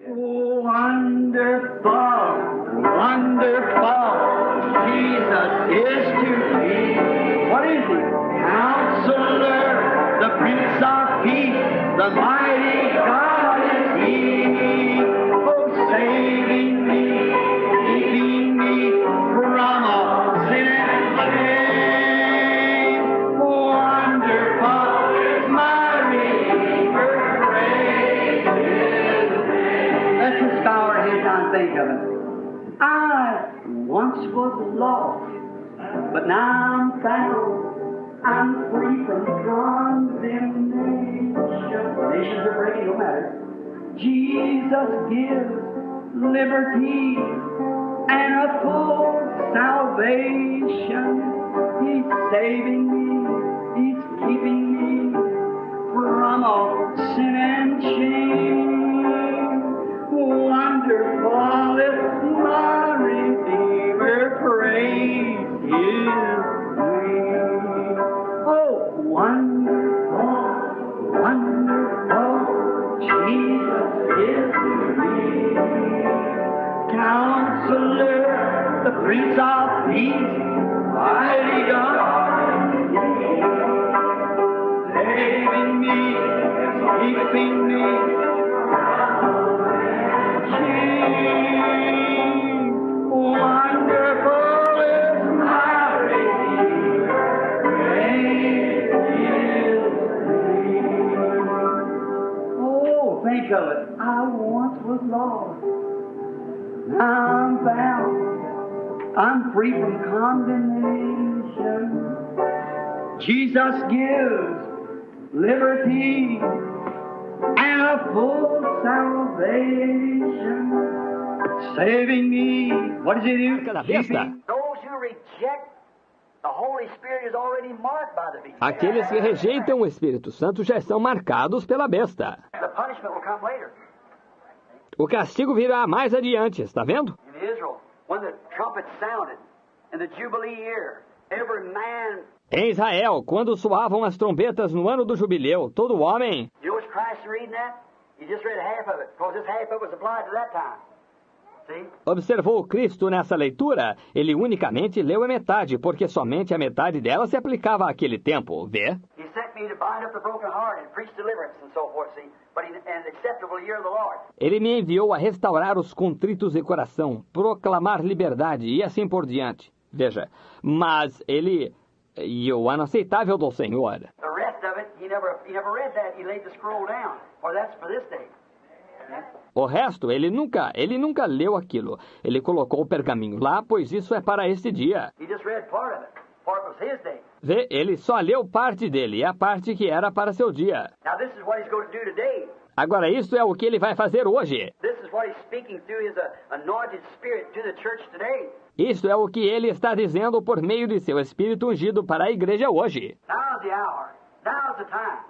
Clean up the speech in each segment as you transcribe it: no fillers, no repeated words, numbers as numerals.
Wonderful, wonderful, Jesus is to me. What is he? Counselor, the Prince of Peace, the mighty God is he. Oh, saving me, keeping me from all sin and shame. Wonderful is my Redeemer, praise his name. Let's just bow our heads down and think of it. I once was lost, but now I'm found. I'm free from condemnation. Nations are breaking, no matter. Jesus gives liberty and a full salvation. He's saving me. He's keeping me from all sin and shame. Wonderful is my Redeemer, praise his name. Oh, wonderful, wonderful, Jesus is to me. Counselor, the Prince of Peace, mighty God, saving me, keeping me. Wonderful is my Redeemer, praise his name. Oh, think of it. I once was lost. Now I'm found. I'm free from condemnation. Jesus gives liberty and a full salvation. Saving me. What does he do? Keeping those who reject the Holy Spirit is already marked by the beast. Aqueles que rejeitam o Espírito Santo já estão marcados pela besta. The punishment will come later. O castigo virá mais adiante, está vendo? In Israel, when the trumpet sounded in the Jubilee year, every man. Em Israel, quando soavam as trombetas no ano do jubileu, todo homem. You know what's Christ reading that? He just read half of it, because this half of it was applied to that time. Observou Cristo nessa leitura? Ele unicamente leu a metade, porque somente a metade dela se aplicava àquele tempo. Vê? Ele me enviou a restaurar os contritos de coração, proclamar liberdade e assim por diante. Veja, mas ele... e o ano aceitável do Senhor. The rest of it, he never read that. He laid the scroll down, for that's for this day. O resto, ele nunca leu aquilo. Ele colocou o pergaminho lá, pois isso é para este dia. Vê, ele só leu parte dele, a parte que era para seu dia. Agora, isso é o que ele vai fazer hoje. Isso é o que ele está dizendo por meio de seu Espírito ungido para a igreja hoje. Now's the hour. Now's the time.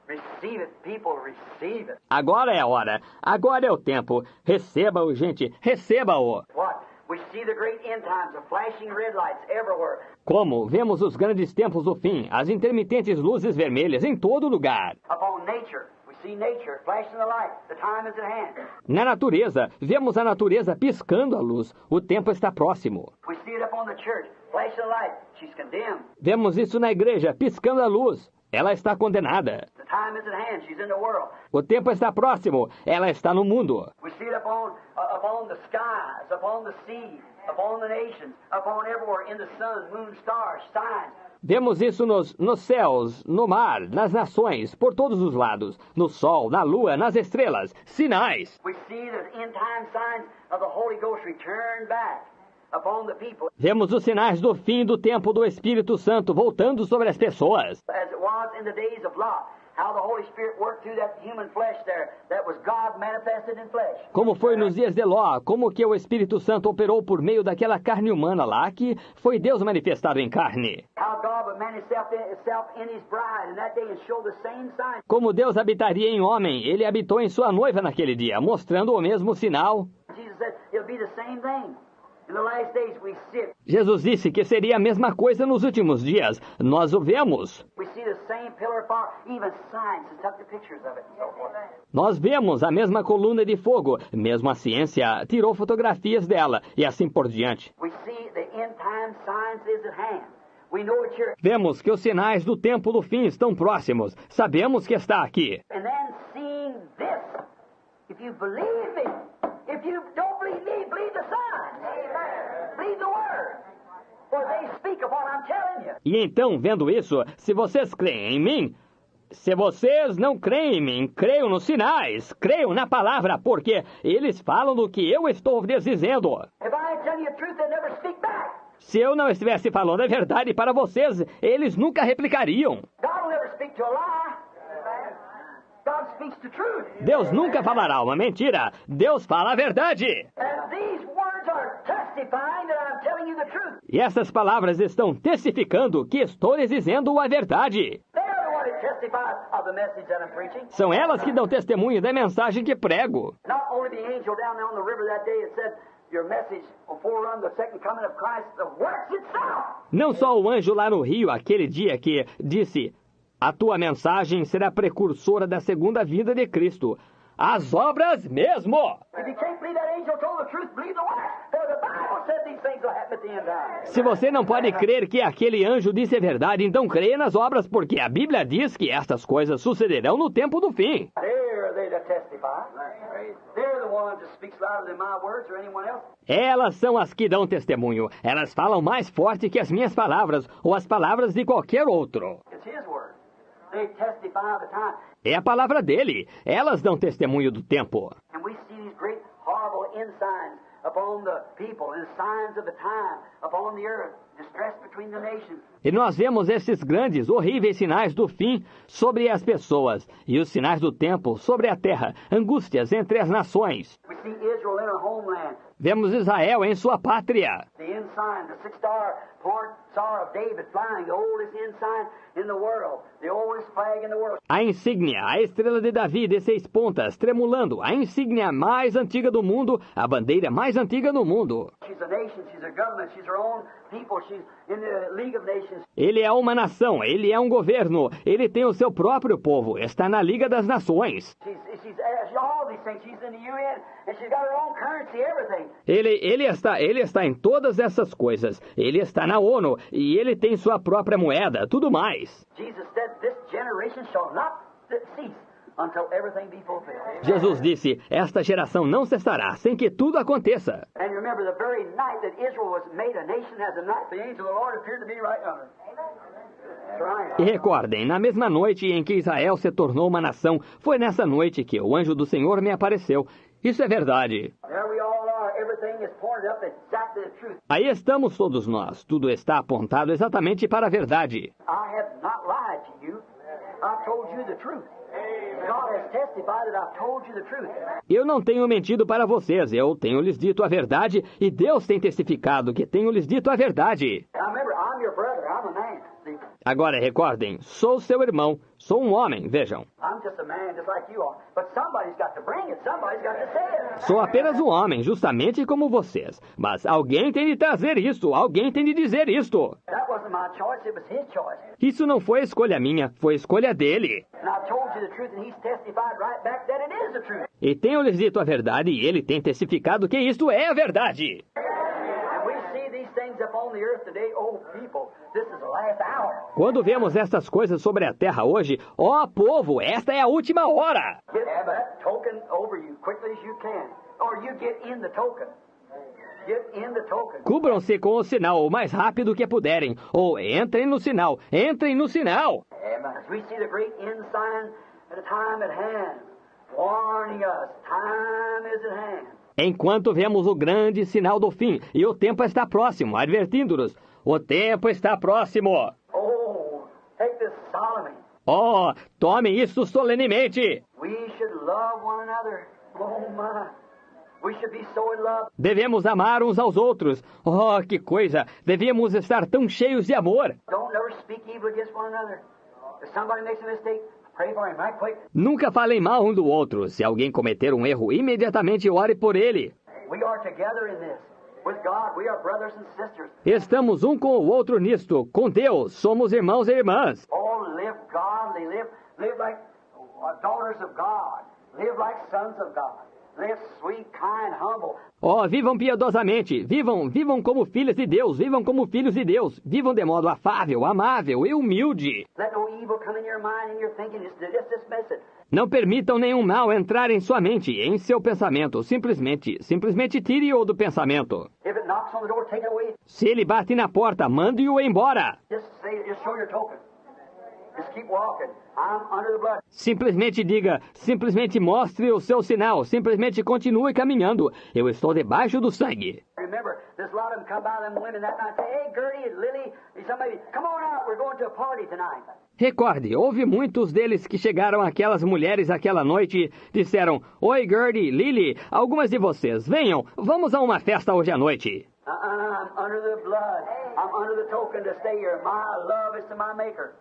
Receive it, people, receive it. Agora é a hora. Agora é o tempo. Receba-o, gente. Receba-o. What? We see the great end times of flashing red lights everywhere. Como vemos os grandes tempos do fim, as intermitentes luzes vermelhas em todo lugar. Upon nature, we see nature flashing the light. The time is at hand. Na natureza, vemos a natureza piscando a luz. O tempo está próximo. We see it upon the church, flashing the light. She's condemned. Vemos isso na igreja, piscando a luz. Ela está condenada. The time is at hand. She's in the world. O tempo está próximo. Ela está no mundo. We see it upon the skies, upon the sea, upon the nations, upon everywhere, in the sun, moon, stars, signs. Vemos isso nos céus, no mar, nas nações, por todos os lados, no sol, na lua, nas estrelas, sinais. We see the end time signs of the Holy Ghost return back. Vemos os sinais do fim do tempo do Espírito Santo voltando sobre as pessoas. Como foi nos dias de Ló, como que o Espírito Santo operou por meio daquela carne humana lá, que foi Deus manifestado em carne. Como Deus habitaria em homem, ele habitou em sua noiva naquele dia, mostrando o mesmo sinal. In the last days we see it. Jesus disse que seria a mesma coisa nos últimos dias. Nós o vemos. We see the same pillar of fire. Even science has took the pictures of it. Nós vemos a mesma coluna de fogo. Mesmo a ciência tirou fotografias dela e assim por diante. We see the end time science is at hand. We know it's here. Vemos que os sinais do tempo do fim estão próximos. Sabemos que está aqui. And then seeing this, if you believe me, if you don't believe me, believe the signs. Believe the word. For they speak of what I'm telling you. E então, vendo isso, se vocês creem em mim, se vocês não creem em mim, creiam nos sinais, creiam na palavra, porque eles falam do que eu estou lhes dizendo. If I tell you the truth, they never speak back. Se eu não estivesse falando a verdade para vocês, eles nunca replicariam. God will never speak to a lie. God speaks the truth. Deus nunca falará uma mentira. Deus fala a verdade. And these words are testifying that I'm telling you the truth. E essas palavras estão testificando que estou lhes dizendo a verdade. They are the ones that testify of the message that I'm preaching. São elas que dão testemunho da mensagem que prego. Not only the angel down there on the river that day that said, your message will forerun the second coming of Christ, the works itself. Não só o anjo lá no rio aquele dia que disse: a tua mensagem será precursora da segunda vinda de Cristo. As obras mesmo! If you can't believe that angel told the truth, believe the works. For the Bible said these things will happen at the end time. Se você não pode crer que aquele anjo disse a verdade, então creia nas obras, porque a Bíblia diz que estas coisas sucederão no tempo do fim. They're they that testify. They're the ones that speaks louder than my words or anyone else. Elas são as que dão testemunho. Elas falam mais forte que as minhas palavras, ou as palavras de qualquer outro. It's His word. They testify of the time. É a palavra dele. Elas dão testemunho do tempo. And we see these great, horrible ensigns upon the people and signs of the time upon the earth, distress between the nations. E nós vemos esses grandes, horríveis sinais do fim sobre as pessoas, e os sinais do tempo sobre a terra, angústias entre as nações. We see Israel in her homeland. Vemos Israel em sua pátria. The ensign, the six-star Star of David flying, the oldest ensign in the world, the oldest flag in the world. A insígnia, a estrela de Davi de 6 pontas, tremulando, a insígnia mais antiga do mundo, a bandeira mais antiga do mundo. She's a nation, she's a government, she's her own people, she's in the League of Nations. Ele é uma nação, ele é um governo, ele tem o seu próprio povo, está na Liga das Nações. She's all these things. She's in the UN, and she's got her own currency, everything. Ele está em todas essas coisas. Ele está na ONU e ele tem sua própria moeda, tudo mais. Jesus said, "This generation shall not cease until everything be fulfilled." Jesus disse: esta geração não cessará sem que tudo aconteça. And remember, the very night that Israel was made a nation, as a night the angel of the Lord appeared to be right under. E recordem, na mesma noite em que Israel se tornou uma nação, foi nessa noite que o anjo do Senhor me apareceu. Isso é verdade. There we all are. Everything is pointed up exactly the truth. Aí estamos todos nós. Tudo está apontado exatamente para a verdade. I have not lied to you. I've told you the truth. God has testified that I've told you the truth. Eu não tenho mentido para vocês. Eu tenho lhes dito a verdade e Deus tem testificado que tenho lhes dito a verdade. Now remember, I'm your brother. I'm a man. See? Agora recordem, sou seu irmão, sou um homem, vejam. I'm just a man, just like you are. But somebody's got to bring it. Somebody's got to say it. Sou apenas um homem, justamente como vocês. Mas alguém tem de trazer isto, alguém tem de dizer isto. That wasn't my choice. It was his choice. Isso não foi escolha minha, foi escolha dele. And I told you the truth, and he's testified right back that it is the truth. E tenho-lhes dito a verdade e ele tem testificado que isto é a verdade. And we see these things upon the earth today. Oh, people, this is the last hour. Quando vemos estas coisas sobre a terra hoje, ó povo, esta é a última hora. Get that token over you quickly as you can, or you get in the token. Get in the token. Cubram-se com o sinal o mais rápido que puderem, ou entrem no sinal, entrem no sinal. As we see the great ensign at a time at hand, warning us, time is at hand. Enquanto vemos o grande sinal do fim, e o tempo está próximo, advertindo-nos, o tempo está próximo. Oh, take this solemnly. Oh, tomem isso solenemente. We should love one another. Oh my. We should be so in love. Devemos amar uns aos outros. Oh, que coisa! Devemos estar tão cheios de amor. Don't never speak evil against one another. If somebody makes a mistake, pray for him right quick. Nunca falem mal um do outro. Se alguém cometer um erro, imediatamente ore por ele. We are together in this. With God, we are brothers and sisters. Estamos um com o outro nisto. Com Deus, somos irmãos e irmãs. Oh, live godly. Live like daughters of God. Live like sons of God. Live sweet, kind, humble. Oh, vivam piedosamente, vivam como filhos de Deus, vivam como filhos de Deus, vivam de modo afável, amável e humilde. Let no evil come in your mind and your thinking. Just dismiss it. Não permitam nenhum mal entrar em sua mente, em seu pensamento. Simplesmente tire-o do pensamento. If it knocks on the door, take it away. Se ele bate na porta, mande-o embora. Just show your token. Just keep walking. I'm under the blood. Simplesmente diga, simplesmente mostre o seu sinal, simplesmente continue caminhando. Eu estou debaixo do sangue. Remember, there's a lot of them come by them women that night and say, hey, Gertie and Lily, somebody, come on out, we're going to a party tonight. Recorde, houve muitos deles que chegaram aquelas mulheres aquela noite, disseram, oi Gertie, Lily, algumas de vocês, venham, vamos a uma festa hoje à noite. I'm under the blood. I'm under the token to stay here. My love is to my maker.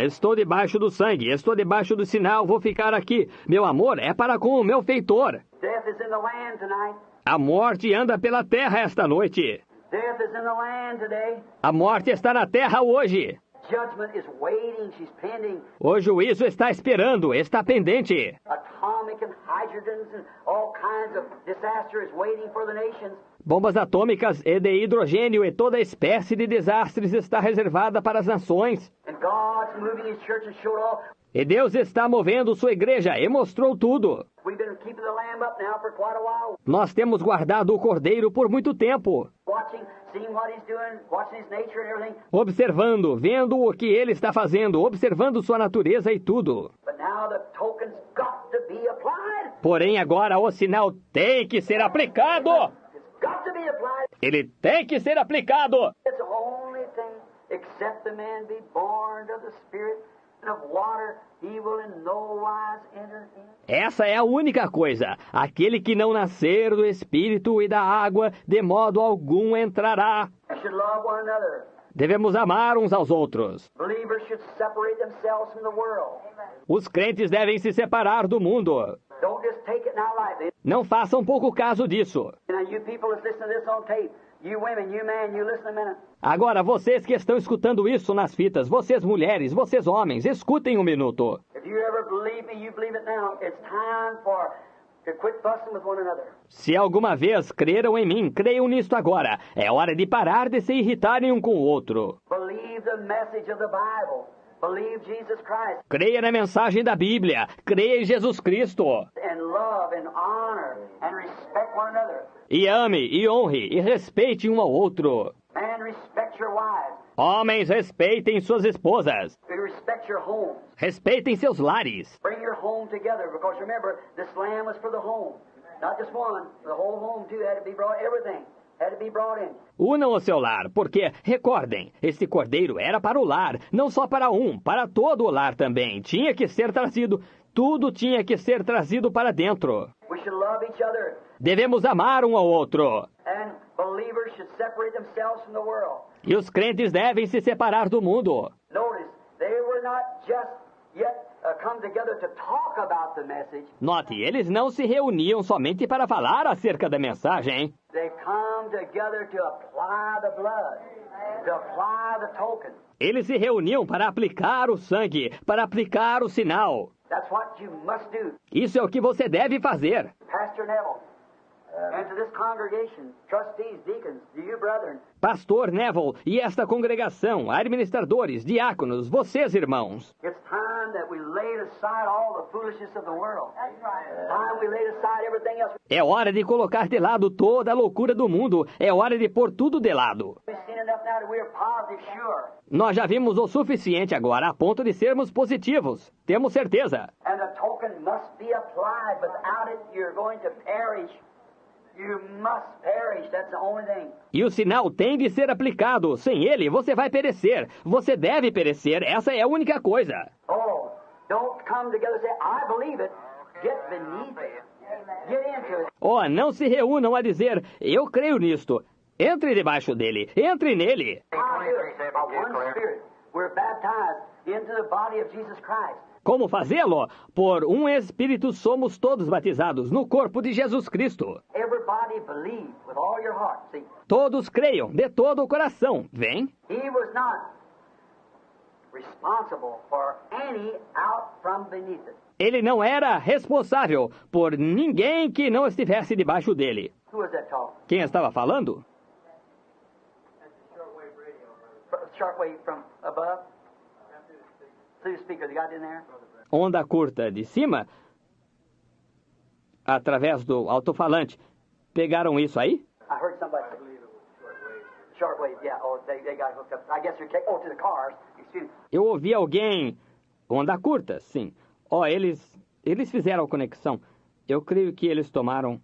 Estou debaixo do sangue, estou debaixo do sinal, vou ficar aqui. Meu amor é para com o meu feitor. Death is in the land tonight. A morte anda pela terra esta noite. Death is in the land today. A morte está na terra hoje. Judgment is waiting. She's pending. O juízo está esperando, está pendente. Atomic and hydrogens and all kinds of disaster is waiting for the nations. Bombas atômicas e de hidrogênio e toda espécie de desastres está reservada para as nações. And God's moving His church and showed all. E Deus está movendo sua igreja e mostrou tudo. We've been keeping the lamb up now for quite a while. Nós temos guardado o cordeiro por muito tempo. Watching, seeing what He's doing, watching His nature and everything. Observando, vendo o que ele está fazendo, observando sua natureza e tudo. But now the token's got to be applied. Porém, agora o sinal tem que ser aplicado. It's got to be applied. Ele tem que ser aplicado. It's the only thing, except the man be born of the Spirit and of water, he will in no wise enter in. Essa é a única coisa. Aquele que não nascer do Espírito e da água, de modo algum entrará. We should love one another. Devemos amar uns aos outros. Believers should separate themselves from the world. Os crentes devem se separar do mundo. Don't just take it now lightly. Não façam pouco caso disso. Now, you people that's listening to this on tape, you women, you men, you listen a minute. Agora, vocês que estão escutando isso nas fitas, vocês mulheres, vocês homens, escutem um minuto. If you ever believe me, you believe it now. It's time to quit fussing with one another. Se alguma vez creram em mim, creiam nisto agora. É hora de parar de se irritarem um com o outro. Believe the message of the Bible. Believe Jesus Christ. Creia na mensagem da Bíblia. Creia em Jesus Cristo. And love and honor and respect one another. E ame, e honre, e respeite um ao outro. Man, respect your wives. Homens, respeitem suas esposas. Respect your homes. Respeitem seus lares. Bring your home together, because remember, this lamb was for the home. Not just one. The whole home, too, had to be brought, everything had to be brought in. Unam o seu lar, porque, recordem, esse cordeiro era para o lar, não só para um, para todo o lar também. Tinha que ser trazido, tudo tinha que ser trazido para dentro. We should love each other. Devemos amar um ao outro. And believers should separate themselves from the world. E os crentes devem se separar do mundo. Notice, they were not just yet come together to talk about the message. Note, eles não se reuniam somente para falar acerca da mensagem. They come together to apply the blood, to apply the token. Eles se reuniam para aplicar o sangue, para aplicar o sinal. That's what you must do. Isso é o que você deve fazer. Pastor Neville, and to this congregation, trustees, deacons, to you brethren, Pastor Neville e esta congregação, administradores, diáconos, vocês irmãos. it's time that we laid aside all the foolishness of the world. It's time we laid aside everything else. É hora de colocar de lado toda a loucura do mundo. É hora de pôr tudo de lado. We've seen enough now that we are positive sure. Nós já vimos o suficiente agora a ponto de sermos positivos. Temos certeza. And the token must be applied. Without it, you're going to perish. You must perish. That's the only thing. E o sinal tem de ser aplicado. Sem ele, você vai perecer. Você deve perecer. Essa é a única coisa. Oh, don't come together and say, I believe it. Get beneath it. Get into it. Oh, não se reúnam a dizer, eu creio nisto. Entre debaixo dele. Entre nele. By one Spirit, we're baptized into the body of Jesus Christ. Como fazê-lo? Por um Espírito somos todos batizados no corpo de Jesus Cristo. Everybody believe with all your heart. See, Todos creiam de todo o coração. Vem? he was not responsible for any out from beneath it. Ele não era responsável por ninguém que não estivesse debaixo dele. Who was that talking? Quem estava falando? Shortwave from above? Through the speaker, they got in there? Onda curta de cima, através do alto-falante. Pegaram isso aí? I heard somebody say. Shortwave, yeah. Oh, they got hooked up. I guess they're taking, to the cars. Excuse me. Eu ouvi alguém... Onda curta, sim. Eles fizeram a conexão. Eu creio que eles tomaram...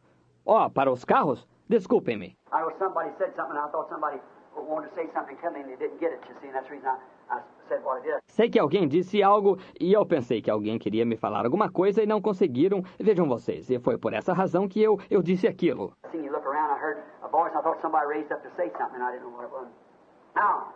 para os carros? Desculpem-me. I know somebody said something, and I thought somebody wanted to say something to me, and they didn't get it, you see, and that's the reason I said what I did. Sei que alguém disse algo e eu pensei que alguém queria me falar alguma coisa e não conseguiram. Vejam vocês, e foi por essa razão que eu disse aquilo. I seen you look around, I heard a voice, and I thought somebody raised up to say something, and I didn't know what it was. Now,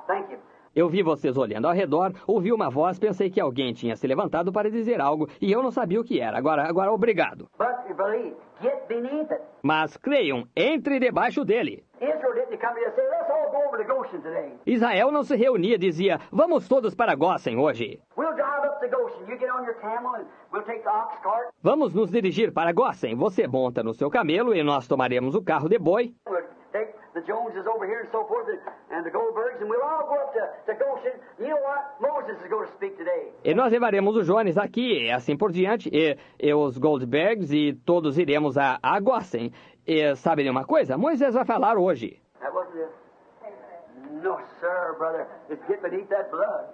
thank you. Eu vi vocês olhando ao redor, ouvi uma voz, pensei que alguém tinha se levantado para dizer algo e eu não sabia o que era. Agora obrigado. But you believe, get beneath it. Mas creiam, entre debaixo dele. Israel didn't come here and say, let's all go over to Goshen today. Israel não se reunia, dizia, vamos todos para Gósen hoje. We'll drive up to Goshen. You get on your camel and we'll take the ox cart. Vamos nos dirigir para Gósen. Você monta no seu camelo e nós tomaremos o carro de boi. We'll take the Joneses over here and so forth, and the Goldbergs, and we'll all go up to Goshen. You know what? Moses is going to speak today. E nós levaremos os Jones aqui, e assim por diante, e os Goldbergs, e todos iremos a Gósen. E sabe de uma coisa? Moisés vai falar hoje. That wasn't it. No, sir, brother. It's get beneath that blood.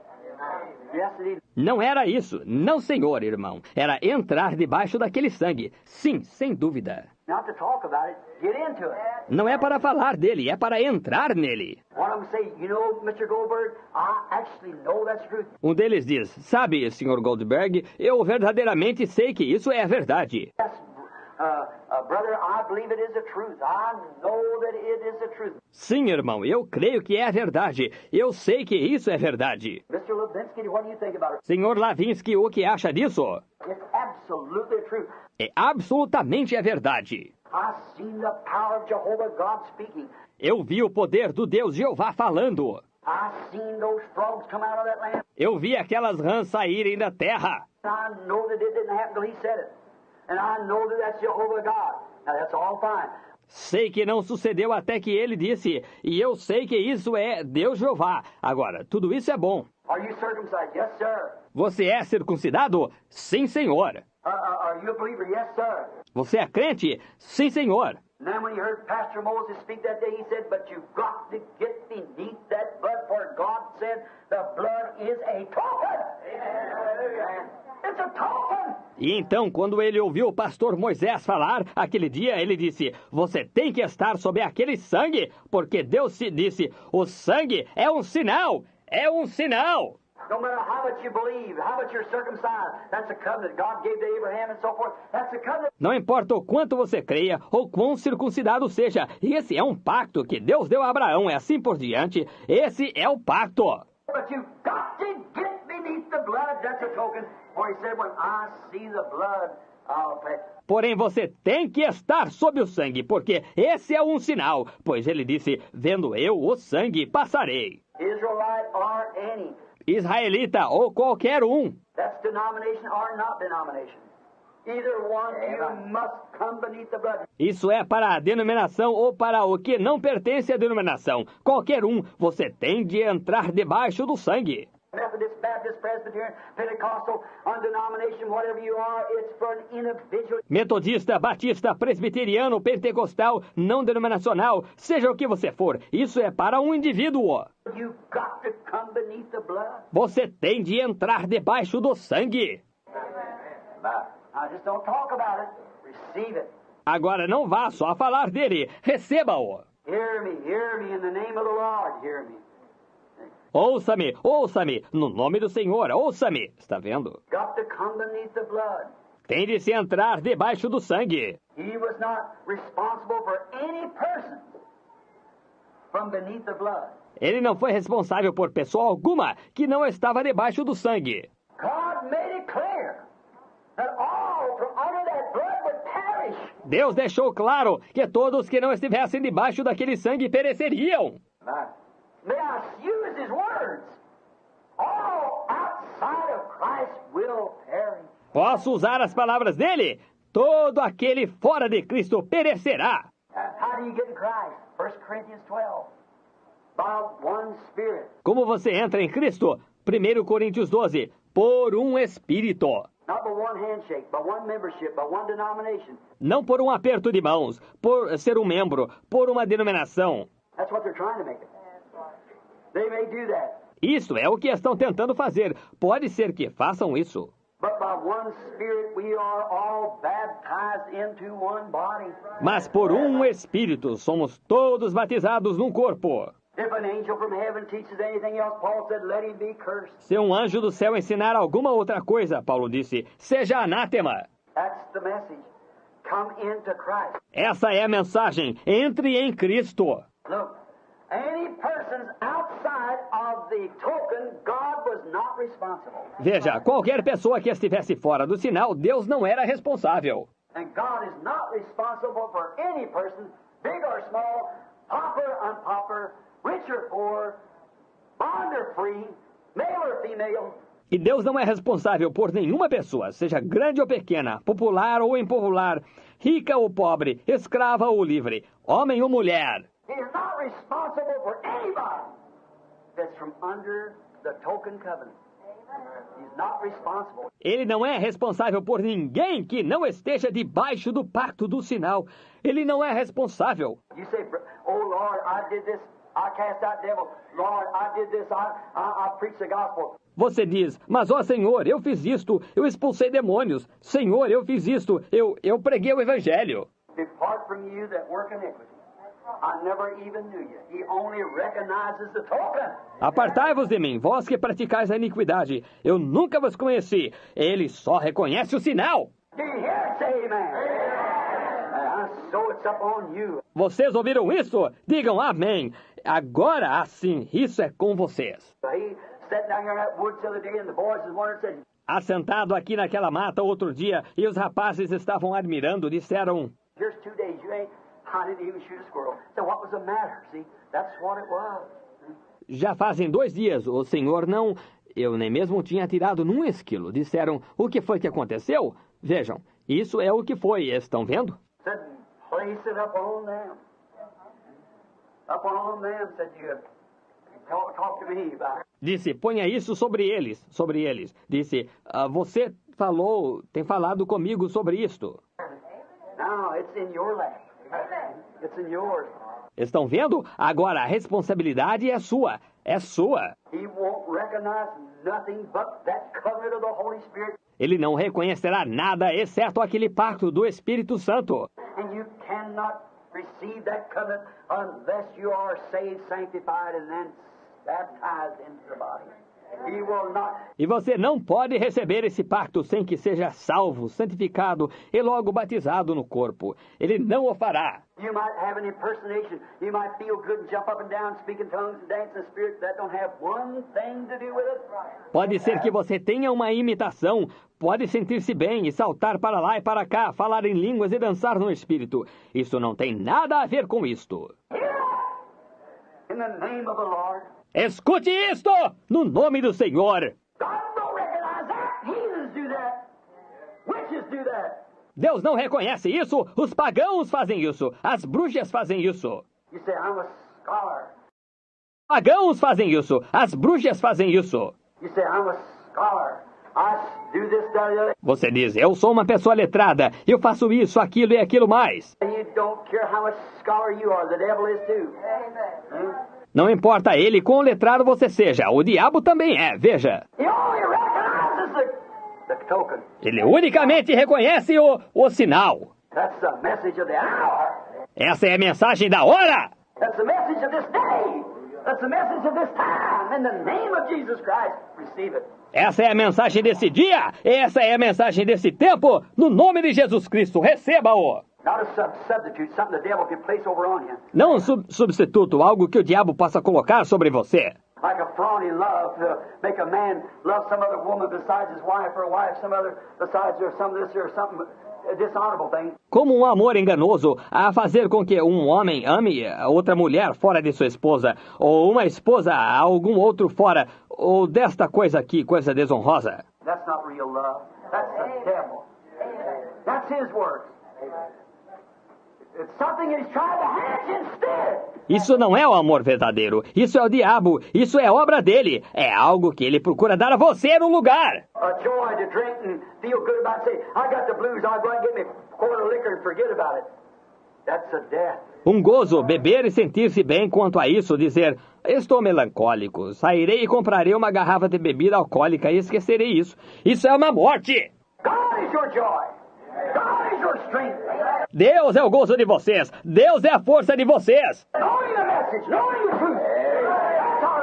Yes, it is. Não era isso. Não, senhor, irmão. Era entrar debaixo daquele sangue. Sim, sem dúvida. Not to talk about it, get into it. Não é para falar dele, é para entrar nele. One of them say, you know, Mr. Goldberg, I actually know that's true. Um deles diz, sabe, Sr. Goldberg, eu verdadeiramente sei que isso é a verdade. Yes, brother, I believe it is the truth. I know that it is the truth. Sim, irmão, eu creio que é a verdade. Eu sei que isso é verdade. Mr. Levinsky, what do you think about it? Sr. Lavinsky, o que acha disso? It's absolutely true. É absolutamente a verdade. I've seen the power of Jehovah God speaking. Eu vi o poder do Deus Jeová falando. I've seen those frogs come out of that land. Eu vi aquelas rãs saírem da terra. I know that it didn't happen till he said it. And I know that that's Jehovah God. Now that's all fine. Sei que não sucedeu até que ele disse, e eu sei que isso é Deus Jeová. Agora, tudo isso é bom. Are you circumcised? Yes, sir. Você é circuncidado? Sim, senhor. Are you a believer? Yes, sir. Você é crente? Sim, senhor. And then when you heard Pastor Moses speak that day, he said, but you've got to get beneath that blood, for God said the blood is a token. Amen. It's a token. E então, quando ele ouviu o pastor Moisés falar, aquele dia ele disse, você tem que estar sob aquele sangue, porque Deus se disse, o sangue é um sinal, é um sinal. No matter how much you believe, how much you're circumcised, that's a covenant God gave to Abraham and so forth. That's a covenant. Não importa o quanto você creia ou quão circuncidado seja, esse é um pacto que Deus deu a Abraão e assim por diante, esse é o pacto. But you've got to get beneath the blood, that's a token. For he said, when I see the blood, I'll pay. Porém, você tem que estar sob o sangue, porque esse é um sinal, pois ele disse, vendo eu o sangue, passarei. Israelite or any. Israelita ou qualquer um. That's denomination or not denomination. Either one, you must come beneath the blood. Isso é para a denominação ou para o que não pertence à denominação. Qualquer um, você tem de entrar debaixo do sangue. Methodist, Baptist, Presbyterian, Pentecostal, undenomination, whatever you are, it's for an individual. Metodista, batista, presbiteriano, pentecostal, não denominacional, seja o que você for, isso é para um indivíduo. You've got to come beneath the blood. Você tem de entrar debaixo do sangue. Now just don't talk about it. Receive it. Agora não vá só falar dele, receba-o. Hear me in the name of the Lord, hear me. Ouça-me, ouça-me, no nome do Senhor, ouça-me. Está vendo? Got to come beneath the blood. Tem de se entrar debaixo do sangue. He was not responsible for any person from beneath the blood. Ele não foi responsável por pessoa alguma que não estava debaixo do sangue. God God made it clear that all from under that blood would perish. Deus deixou claro que todos que não estivessem debaixo daquele sangue pereceriam. May I use his words? All outside of Christ will perish. Posso usar as palavras dele? Todo aquele fora de Cristo perecerá. How do you get in Christ? 1 Corinthians 12. By one Spirit. Como você entra em Cristo? 1 Coríntios 12. Por um Espírito. Not by one handshake, by one membership, by one denomination. Não por um aperto de mãos, por ser um membro, por uma denominação. That's what they're trying to make it. They may do that. Isso é o que estão tentando fazer. Pode ser que façam isso. But by one Spirit we are all baptized into one body. Mas por um Espírito somos todos batizados num corpo. If an angel from heaven teaches anything else, Paul said, let him be cursed. Se um anjo do céu ensinar alguma outra coisa, Paulo disse, seja anátema. That's the message. Come into Christ. Essa é a mensagem. Entre em Cristo. Look, any persons outside of the token, God was not responsible. Veja, qualquer pessoa que estivesse fora do sinal, Deus não era responsável. And God is not responsible for any person, big or small, pauper, unpauper, rich or poor, bond or free, male or female. E Deus não é responsável por nenhuma pessoa, seja grande ou pequena, popular ou impopular, rica ou pobre, escrava ou livre, homem ou mulher. He is not responsible for anybody that's from under the token covenant. He's not responsible. Ele não é responsável por ninguém que não esteja debaixo do pacto do sinal. Ele não é responsável. You say, oh Lord, I did this, I cast out devils. Lord, I did this, I preached the gospel. Você diz, mas ó Senhor, eu fiz isto, eu expulsei demônios. Senhor, eu fiz isto, eu preguei o evangelho. Depart from you that work iniquity. I never even knew you. He only recognizes the token. Apartai-vos de mim, vós que praticais a iniquidade. Eu nunca vos conheci. Ele só reconhece o sinal. Do you hear it? Say amen. So it's up on you. Vocês ouviram isso? Digam amém. Agora, assim, isso é com vocês. He sat down here in that woods the other day and the boys was wondering, said, Assentado aqui naquela mata outro dia, e os rapazes estavam admirando, disseram, here's 2 days, you ain't, I didn't even shoot a squirrel. So what was the matter? See, that's what it was. já fazem 2 dias, o senhor não... Eu nem mesmo tinha atirado num esquilo. Disseram, o que foi que aconteceu? Vejam, isso é o que foi, estão vendo? Said, place it up on them. Up on them, said you. Talk to me about it. Disse, ponha isso sobre eles, sobre eles. Disse, você tem falado comigo sobre isto. Now, it's in your lap. It's in yours. Estão vendo? Agora a responsabilidade é sua. É sua. He won't recognize nothing but that covenant of the Holy Spirit. Ele não reconhecerá nada exceto aquele pacto do Espírito Santo. And you cannot receive that covenant unless you are saved, sanctified, and then baptized into the body. He will not. E você não pode receber esse pacto sem que seja salvo, santificado e logo batizado no corpo. Ele não o fará. You might have an impersonation. You might feel good and jump up and down, speak in tongues and dance in the Spirit. That don't have one thing to do with it. Pode ser que você tenha uma imitação, pode sentir-se bem e saltar para lá e para cá, falar em línguas e dançar no Espírito. Isso não tem nada a ver com isto. In the name of the Lord. Escute isto! No nome do Senhor! God don't recognize that. Heathens do that. Witches do that. Deus não reconhece isso, os pagãos fazem isso, as bruxas fazem isso. You say, I'm a scholar. Pagãos fazem isso, as bruxas fazem isso. You say, I'm a scholar. I do this, that, and the other. Você diz, eu sou uma pessoa letrada, eu faço isso, aquilo e aquilo mais. And you don't care how much scholar you are. The devil is too. Amen. Não importa ele quão letrado você seja, o diabo também é, veja. He only recognizes the token. Ele unicamente reconhece o sinal. That's the message of the hour. Essa é a mensagem da hora. That's the message of this day. That's the message of this time. In the name of Jesus Christ, receive it. Essa é a mensagem desse dia, essa é a mensagem desse tempo, no nome de Jesus Cristo, receba-o. Not a substitute, something the devil can place over on you. Não um substituto, algo que o diabo possa colocar sobre você. Like a phony love to make a man love some other woman besides his wife, or a wife some other besides her, some this or something dishonorable thing. Como um amor enganoso a fazer com que um homem ame outra mulher fora de sua esposa, ou uma esposa a algum outro fora, ou desta coisa aqui, coisa desonrosa. That's not real love. That's the devil. That's his work. It's something he's trying to hatch instead. Isso não é o amor verdadeiro. Isso é o diabo. Isso é obra dele. É algo que ele procura dar a você no lugar. A joy to drink and feel good about it. Say, I got the blues. I'll go and get me a quart of liquor and forget about it. That's a death. Um gozo, beber e sentir-se bem quanto a isso, dizer, estou melancólico, sairei e comprarei uma garrafa de bebida alcoólica e esquecerei isso. Isso é uma morte. God is your joy. God is your strength. Deus é o gozo de vocês. Deus é a força de vocês. Knowing the message, knowing the truth. That's our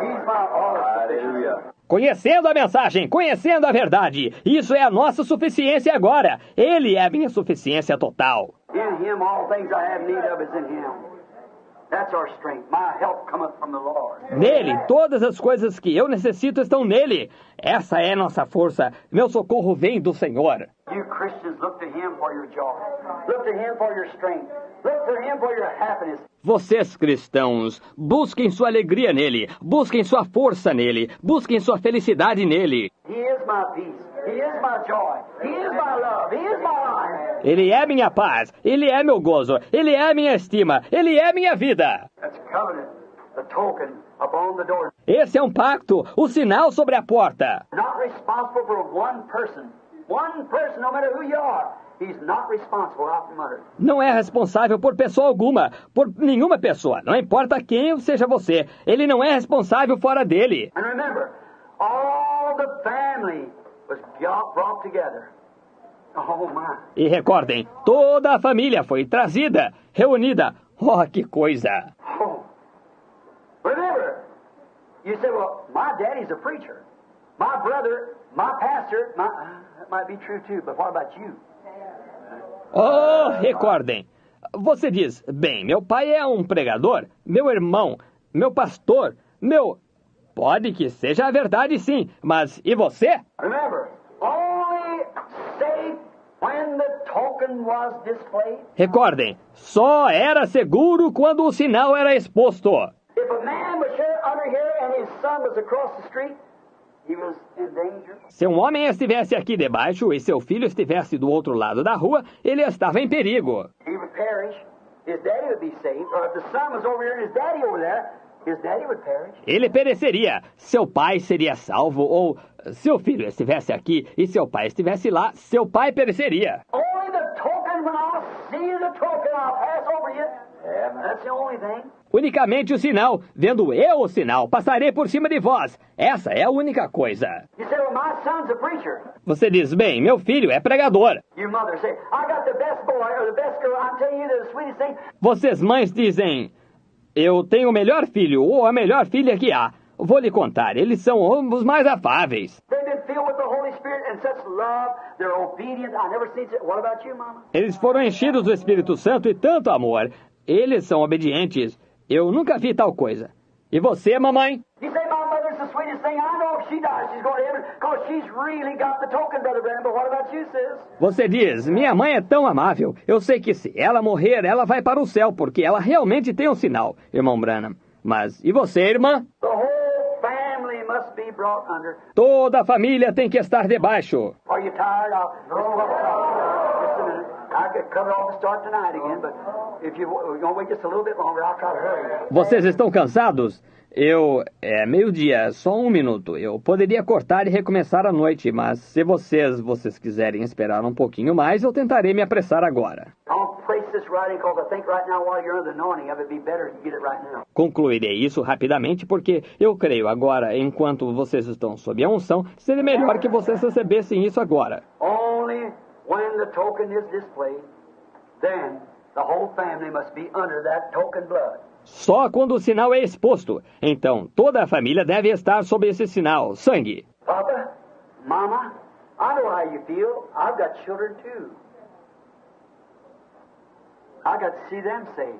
He's my all-sufficient. Conhecendo a mensagem, conhecendo a verdade. Isso é a nossa suficiência agora. Ele é a minha suficiência total. In him all things I have need of is in him. That's our strength. My help cometh from the Lord. Nele, todas as coisas que eu necessito estão nele. Essa é nossa força. Meu socorro vem do Senhor. You Christians, look to him for your joy. Look to him for your strength. Look to him for your happiness. Vocês cristãos, busquem sua alegria nele, busquem sua força nele, busquem sua felicidade nele. He is my peace. He is my joy. He is my love. He is my life. Ele é minha paz, ele é meu gozo, ele é minha estima, ele é minha vida. That's covenant, the token upon the door. Esse é um pacto, o sinal sobre a porta. Not responsible for one person. One person, no matter who you are. He's not responsible out from under. Não é responsável por pessoa alguma, por nenhuma pessoa, não importa quem seja você. Ele não é responsável fora dele. And remember, all the family was brought together. Oh my. E recordem, toda a família foi trazida, reunida. Oh, que coisa! Oh. Remember, you say, well, my daddy's a preacher. My brother, my pastor, that might be true too, but what about you? Oh, recordem. Você diz, bem, meu pai é um pregador, meu irmão, meu pastor, meu... Pode que seja a verdade sim, mas e você? Remember, only safe when the token was displayed. Recordem, só era seguro quando o sinal era exposto. If a man was here under here and his son was across the street, he was in danger. Se um homem estivesse aqui debaixo e seu filho estivesse do outro lado da rua, ele estava em perigo. He would perish. His daddy would be saved. Or if the son was over here and his daddy over there, his daddy would perish. Ele pereceria, seu pai seria salvo, ou se o filho estivesse aqui e seu pai estivesse lá, seu pai pereceria. Only the token, when I see the token, I'll pass over you. That's the only thing. Unicamente o sinal, vendo eu o sinal, passarei por cima de vós. Essa é a única coisa. You say, well, my son's a preacher. Você diz, bem, meu filho é pregador. Your mother say, I got the best boy or the best girl. I'm telling you, the sweetest thing. Vocês mães dizem, eu tenho o melhor filho ou a melhor filha que há. Vou lhe contar, eles são os mais afáveis. They've been filled with the Holy Spirit and such love. They're obedient. I never seen it. What about you, Mama? Eles foram enchidos do Espírito Santo e tanto amor. Eles são obedientes. Eu nunca vi tal coisa. E você, mamãe? You say my mother's the sweetest thing. I know if she dies, she's going to heaven because she's really got the token, Brother Branham. But what about you, sis? Você diz, minha mãe é tão amável. Eu sei que se ela morrer, ela vai para o céu, porque ela realmente tem um sinal, irmão Branham. Mas e você, irmã? The whole family must be brought under. Toda a família tem que estar debaixo. Are you tired? Just a minute. I could cover all the start tonight again, but if you're going to wait just a little bit longer, I'll try to hurry. Vocês estão cansados? É meio-dia, só um minuto. Eu poderia cortar e recomeçar à noite, mas se vocês quiserem esperar um pouquinho mais, eu tentarei me apressar agora. I'll place this writing because I think right now while you're under the anointing of it, it'd be better to get it right now. Concluirei isso rapidamente porque eu creio agora, enquanto vocês estão sob a unção, seria melhor que vocês recebessem isso agora. Only when the token is displayed, then the whole family must be under that token blood. Só quando o sinal é exposto. Então, toda a família deve estar sob esse sinal, sangue. Papa, Mama, I know how you feel. I've got children too. I got to see them saved.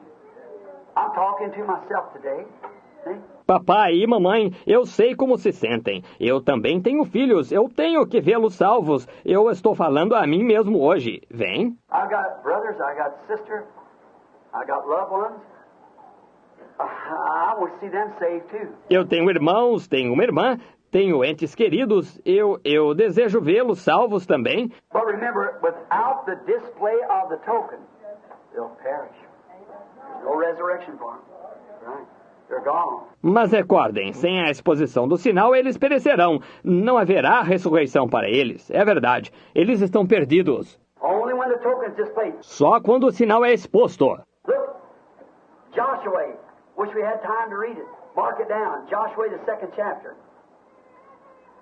I'm talking to myself today. See? Papai e mamãe, eu sei como se sentem. Eu também tenho filhos. Eu tenho que vê-los salvos. Eu estou falando a mim mesmo hoje. Vem. I've got brothers, I got sisters, I got loved ones. I want to see them saved too. Eu tenho irmãos, tenho uma irmã, tenho entes queridos. Eu desejo vê-los salvos também. But remember, without the display of the token, they'll perish. There's no resurrection for them. Right? They're gone. Mas recordem, sem a exposição do sinal, eles perecerão. Não haverá ressurreição para eles. É verdade. Eles estão perdidos. Only when the token is displayed. Só quando o sinal é exposto. Look, Joshua, wish we had time to read it. Mark it down. Joshua, the 2nd chapter.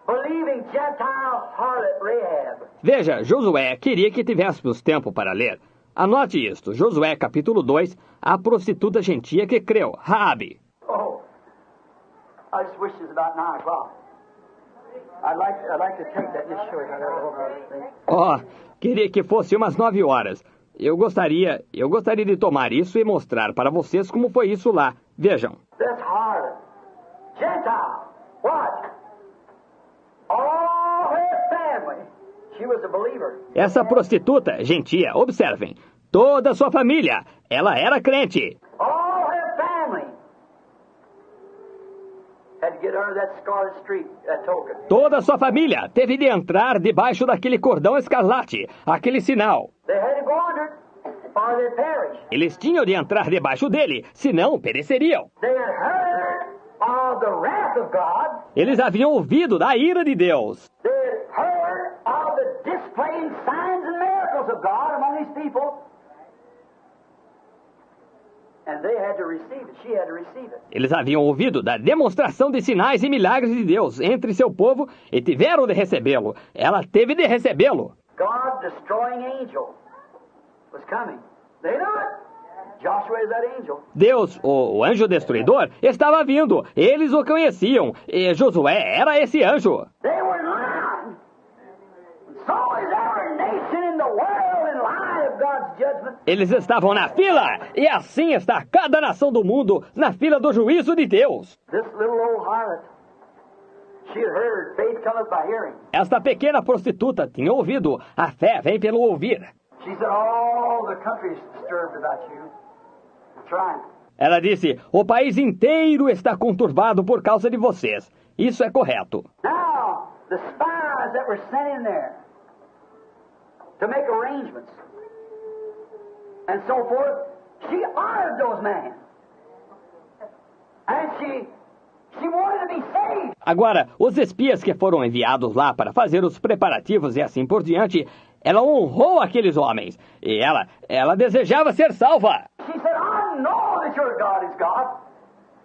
Believing Gentile harlot Rahab. Veja, Josué queria que tivéssemos tempo para ler. Anote isto. Josué, capítulo 2, a prostituta gentia que creu, Raabe. Oh, I just wish it was about 9 o'clock. I'd like to take that and just show you. Oh, queria que fosse umas 9 horas. Eu gostaria de tomar isso e mostrar para vocês como foi isso lá. Vejam. This harlot, Gentile, what? All her family, she was a believer. Essa prostituta gentia, observem, toda a sua família, ela era crente. All her family had to get under that scarlet street, that token. Toda a sua família teve de entrar debaixo daquele cordão escarlate, aquele sinal. They had to go under it, or they'd perish. Eles tinham de entrar debaixo dele, senão pereceriam. They had heard of the wrath of God. Eles haviam ouvido da ira de Deus. They had heard of the displaying signs and miracles of God among His people. And they had to receive it. She had to receive it. Eles haviam ouvido da demonstração de sinais e milagres de Deus entre seu povo e tiveram de recebê-lo. Ela teve de recebê-lo. God, destroying angel, was coming. They knew it. Joshua is that angel. Deus, o anjo destruidor, estava vindo. Eles o conheciam. E Josué era esse anjo. They were in line. So is every nation in the world in line of God's judgment. Eles estavam na fila. E assim está cada nação do mundo na fila do juízo de Deus. This little old harlot, she had heard, faith cometh by hearing. Esta pequena prostituta tinha ouvido. A fé vem pelo ouvir. She said, all the country is disturbed about you. That's right. Ela disse, o país inteiro está conturbado por causa de vocês. Isso é correto. Now, the spies that were sent in there to make arrangements and so forth, she honored those men. And she wanted to be saved. Agora, os espias que foram enviados lá para fazer os preparativos e assim por diante, ela honrou aqueles homens. E ela desejava ser salva. She said, I know that your God is God.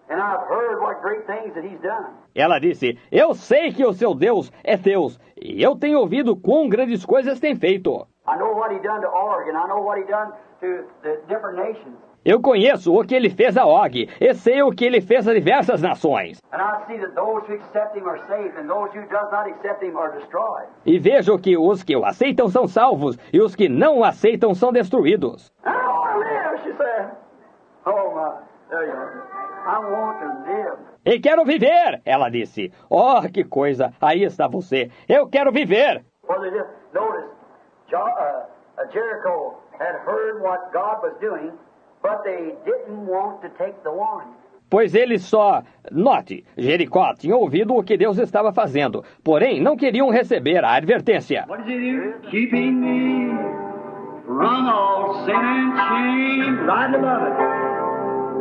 And I've heard what great things that He's done. Ela disse, eu sei que o seu Deus é Deus. E eu tenho ouvido quão grandes coisas tem feito. I know what He done to Oregon. I know what He done to the different nations. Eu conheço o que ele fez a Og, e sei o que ele fez a diversas nações. And I see that those who accept Him are saved, and those who does not accept Him are destroyed. E vejo que os que o aceitam são salvos, e os que não o aceitam são destruídos. I want to live, she said. Oh my, there you are. I want to live. E quero viver, ela disse. Oh, que coisa, aí está você. Eu quero viver. Well, they just noticed Jericho had heard what God was doing, but they didn't want to take the warning. Pois eles só... Note, Jericó tinha ouvido o que Deus estava fazendo, porém não queriam receber a advertência. What does He do? Keeping me from all sin and shame. Right above it.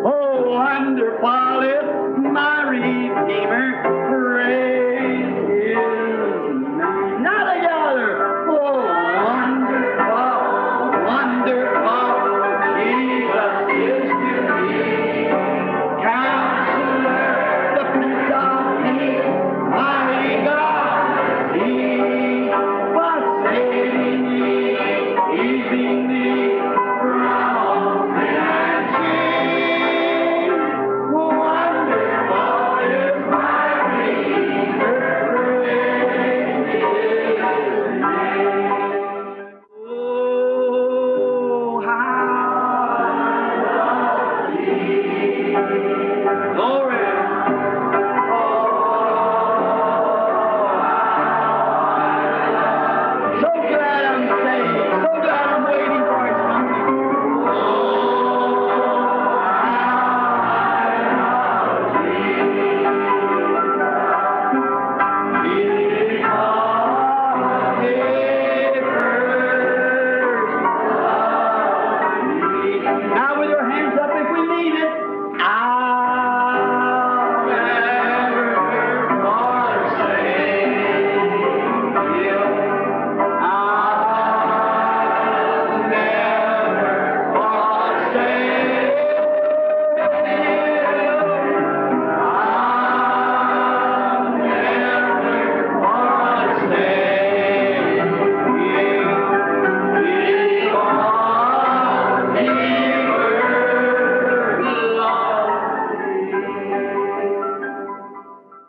Oh, wonderful is my Redeemer. Praise